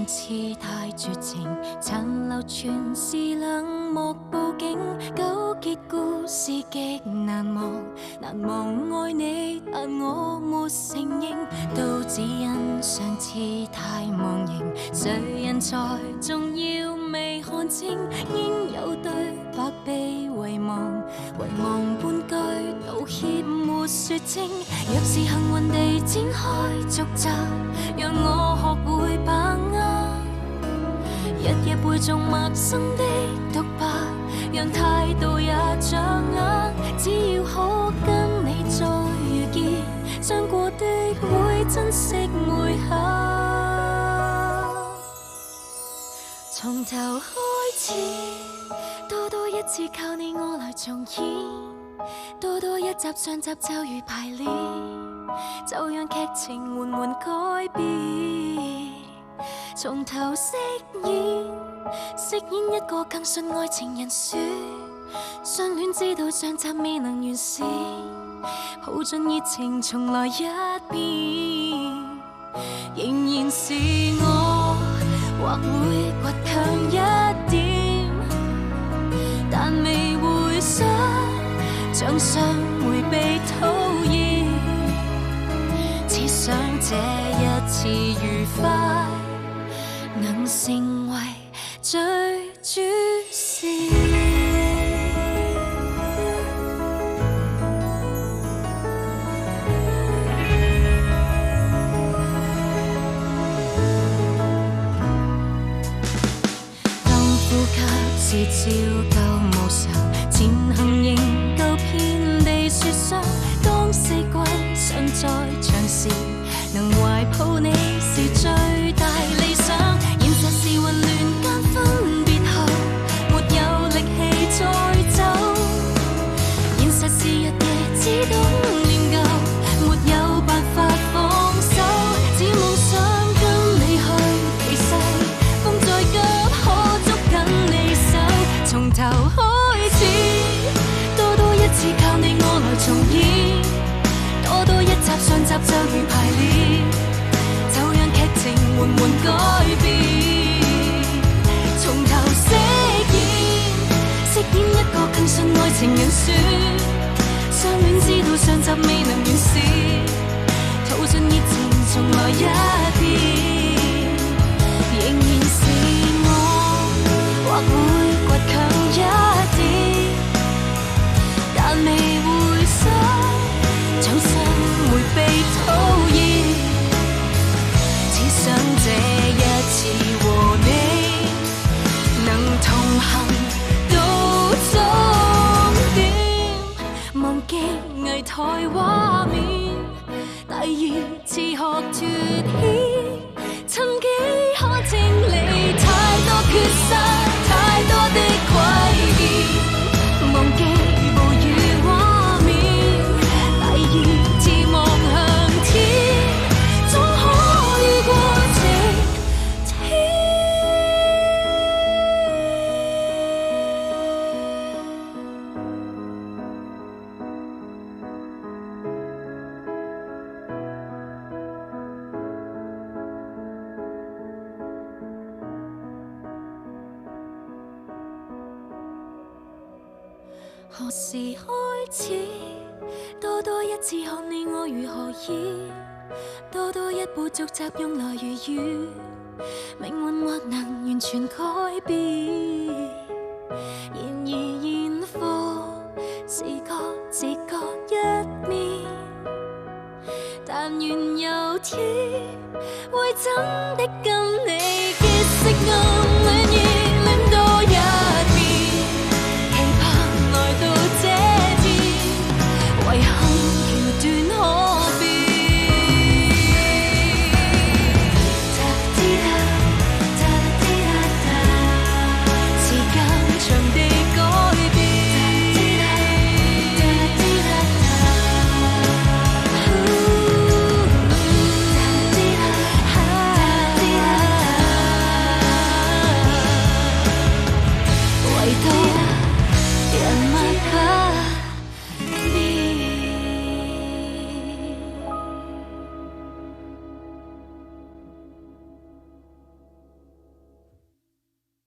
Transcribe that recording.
次太絕情，殘留全是冷漠佈景，糾結故事極難忘。難忘愛你，但我沒承認，都只因上次太忘形。誰人才重要未看清，應有對白被遺忘，遺忘半句道歉沒說清。若是幸運地展開續集，讓我學會把握，日夜背誦陌生的獨白，讓態度也掌握。只要可跟你再遇見，將過的會珍惜每刻。從頭開始，多一次靠你我來重演，多一集上集就如排練，就讓劇情緩緩改變。從頭飾演一個更信愛情人選，相戀知道上集未能完善，抱盡熱情重來一遍。仍然是我，或會倔強一點，但未會想像想迴避討厭，只想這一次愉快能成為最主線。當呼吸是照舊無常，前行仍舊遍地雪霜。當四季尚在長時，能懷抱你是最大理想。現實是混亂間分別後，沒有力氣再走。現實是日夜只懂念舊，沒有辦法放手。只夢想跟你去避世，風再急可捉緊你手。從頭開始，多一次靠你我來重演，多一集上集就如排練，就讓劇情緩緩改變。從頭飾演一個更信愛情人選，相戀知道上集未能完善，吐盡熱情重來一遍。仍然是我，或會倔強一點，但未會想就想迴避討厭，只想這一次和你能同行到終點，忘記危殆畫面，第二次學脫險，曾幾可清理太多缺失，太多的詭辯，忘記暴雨畫面，第二次望向天，總可遇過晴天。何時開始，多一次看你我如何演，多一步續集用來如願，命運或能完全改變。然而現況是各自各一面，但願有天會真的